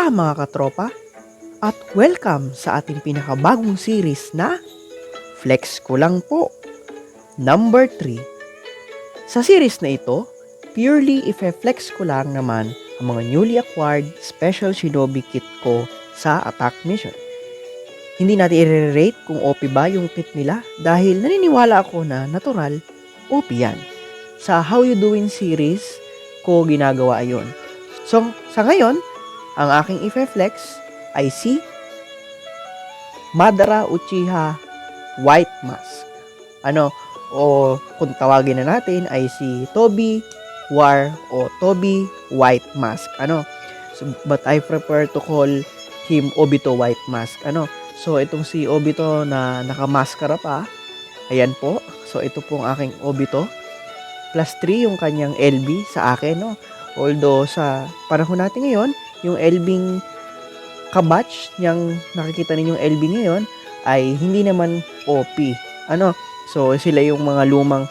Aloha mga katropa at welcome sa ating pinakabagong series na Flex Ko Lang Po, number 3. Sa series na ito, purely i-flex ko lang naman ang mga newly acquired special shinobi kit ko sa attack mission. Hindi natin i-rate kung OP ba yung kit nila dahil naniniwala ako na natural OP yan. Sa How You Doing series ko ginagawa ayon. So, sa ngayon, ang aking i-flex ay si Madara Uchiha White Mask. O kung tawagin na natin ay si Toby War o Toby White Mask. But I prefer to call him Obito White Mask. So itong si Obito na nakamaskara pa, ayan po. So ito pong aking Obito. Plus 3 yung kanyang LB sa akin, no? Although sa panahon natin ngayon, yung LBing kabatch niyang nakikita ninyong LB ngayon ay hindi naman OP. So sila yung mga lumang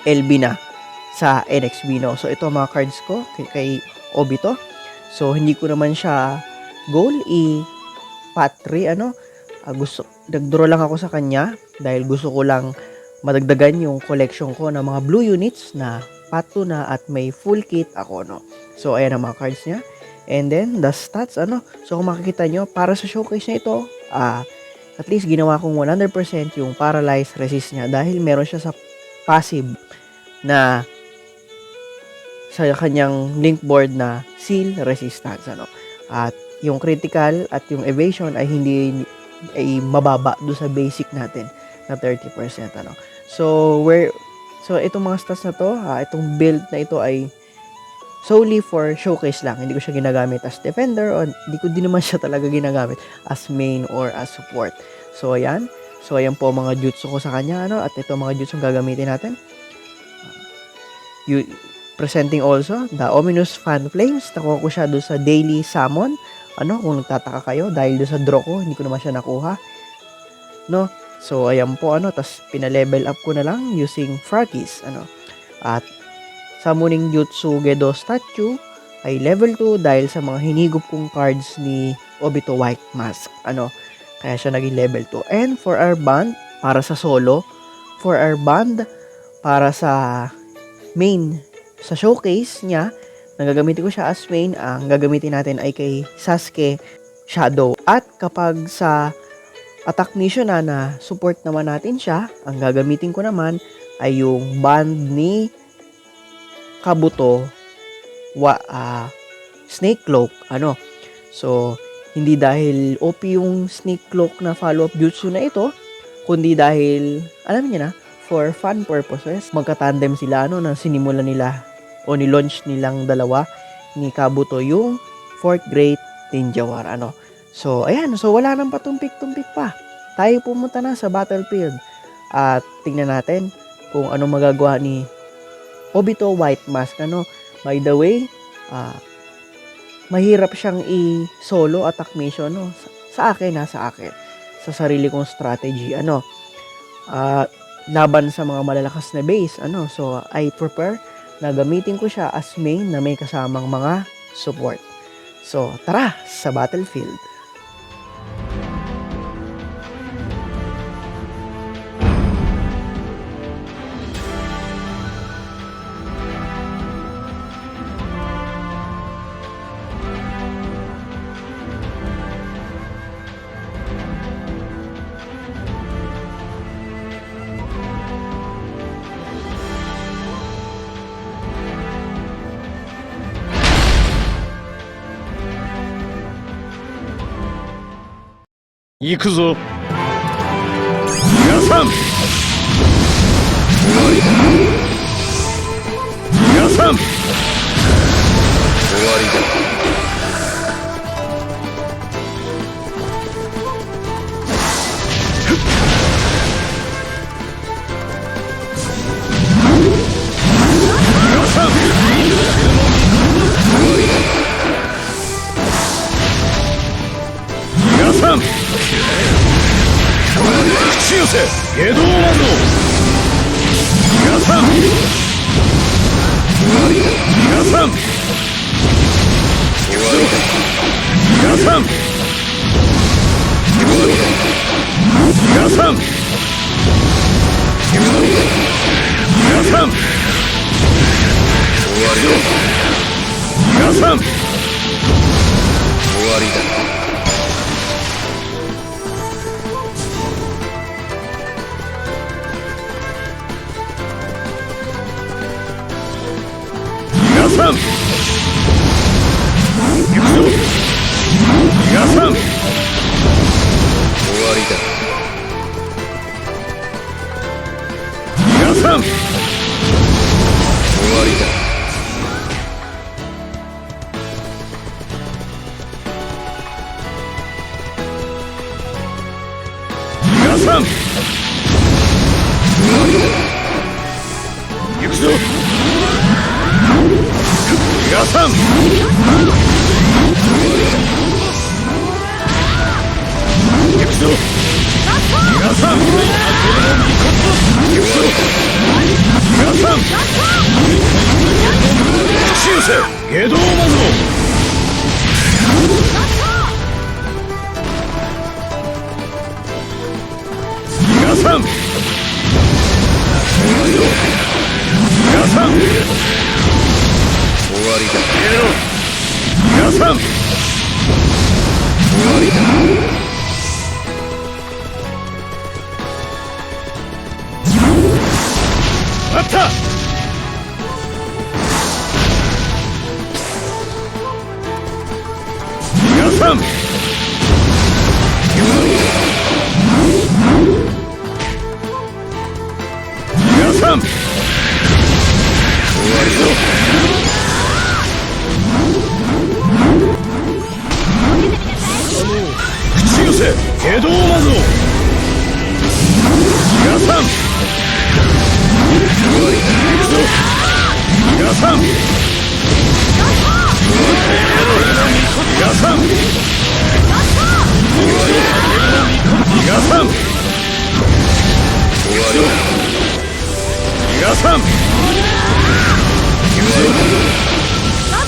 LB na sa NXB, no? So ito mga cards ko kay Obito. So hindi ko naman siya goal i-pat 3, nagdraw lang ako sa kanya dahil gusto ko lang madagdagan yung collection ko ng mga blue units na pat 2 na at may full kit ako, no? So ayan ang mga cards niya. And then the stats, so kung makikita nyo, para sa showcase na ito, at least ginawa kong 100% yung paralyze resist niya dahil meron siya sa passive na sa kanyang link board na seal resistance, At yung critical at yung evasion ay hindi ay mababa do sa basic natin na 30%, So itong mga stats na to, itong build na ito ay solely for showcase lang. Hindi ko siya ginagamit as defender o hindi ko din naman siya talaga ginagamit as main or as support. So ayan. So ayan po mga jutsu ko sa kanya, at ito mga jutsu gagamitin natin. Presenting also the ominous fan flames. Nakuha ko siya doon sa daily summon. Kung nagtataka kayo dahil doon sa draw ko, hindi ko naman siya nakuha. No? So ayan po, tas pina-level up ko na lang using Froggies, At Summoning Jutsu Gedo statue ay level 2 dahil sa mga hinigop kong cards ni Obito White Mask. Kaya siya naging level 2. And for our band, para sa solo, for our band, para sa main, sa showcase niya, nagagamitin ko siya as main, ang gagamitin natin ay kay Sasuke Shadow. At kapag sa attack mission na support naman natin siya, ang gagamitin ko naman ay yung band ni Kabuto Snake Cloak. So hindi dahil OP yung Snake Cloak na follow-up jutsu na ito, kundi dahil alam niyo na, for fun purposes, magka-tandem sila na sinimula nila o ni-launch nilang dalawa ni Kabuto yung 4th Great Ninja War. So ayan, so wala nang patumpik-tumpik pa. Tayo pumunta na sa battlefield at tingnan natin kung ano magagawa ni Obito White Mask. By the way, mahirap siyang i-solo attack mission, sa akin. Sa sarili kong strategy, laban sa mga malalakas na base, So I prefer na gamitin ko siya as main na may kasamang mga support. So tara sa battlefield. Ikuzo. Yasan. Yasan. Owari da. Yasan. 口寄せ下道ワンド皆さん皆さん逃がさん逃がさん逃がさん終わりだ逃がさん終わりだ逃がさん行くぞ逃がさん終わりだ逃がさん終わりだ逃がさん終わりだ行くぞ逃がさん行くぞ逃がさん行くぞ逃がさん口寄せ下道魔像逃がさん逃がさん終わりだ逃がさん終わりだあった逃がさん逃がさん終わりぞ口寄せ下道魔像逃がさん行くぞ逃がさん逃がさん逃がさん終わりだ逃がさん行くぞ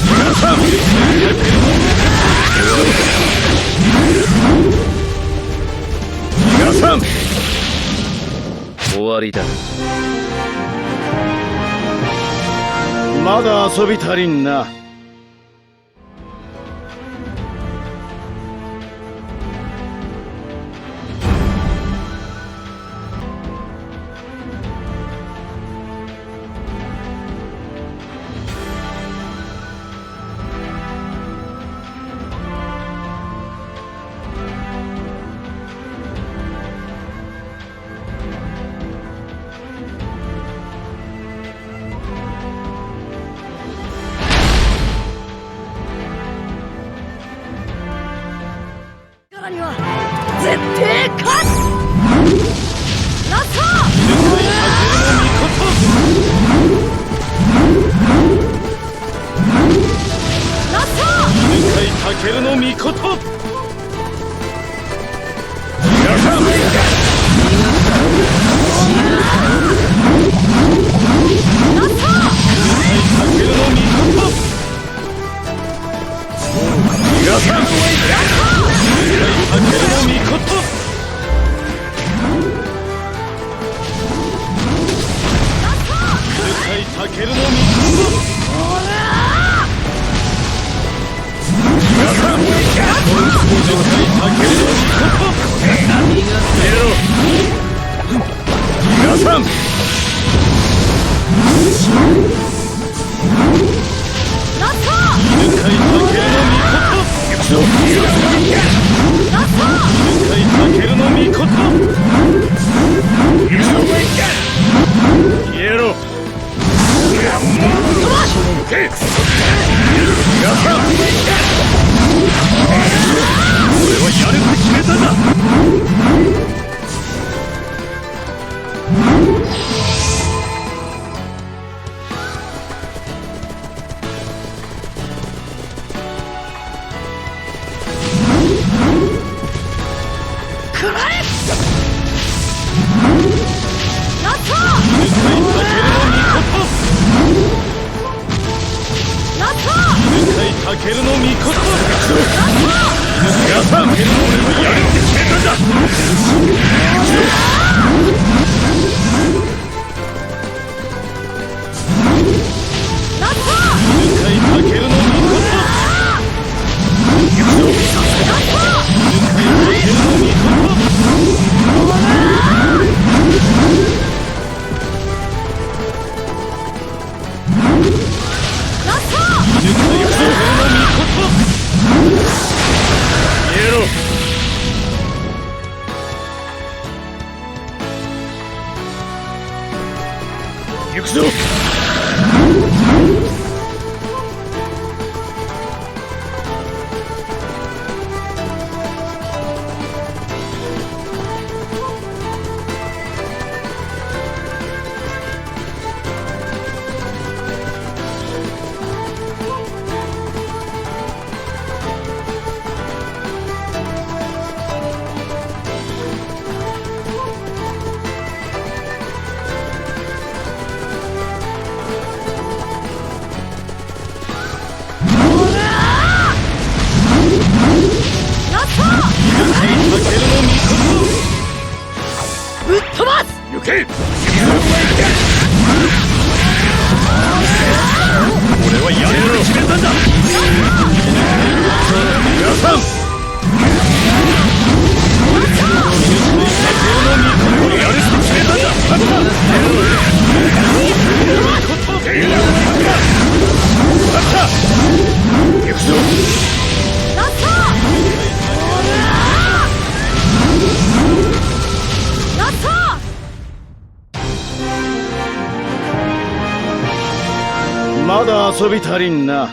逃がさん逃がさん終わりだまだ遊び足りんなには絶対勝つラストラスト犬飼タケルの御事皆さんラストタケルの御事皆さんタケルの御事タケルの御事皆さん皆さんラスト犬飼タケルの御事行くぞラスト犬飼タケルの御事行くぞ消えろけ皆さん俺はやるって決めたんだくらえラスト犬飼タケルの御事ラスト犬飼タケルの御事皆さん俺はやるって決めたんだ。ラスト向かいかけるのみこと行くぞ。ラスト向かいかけるのみことラスト抜かいかけるのみこと消えろ。行くぞ。ラスト向かいかけるのみこぶっ飛ばすと行け。俺はやると決めたんだ。皆さん俺やると決めたんだ。行くぞ。ラストラストまだ遊び足りんな。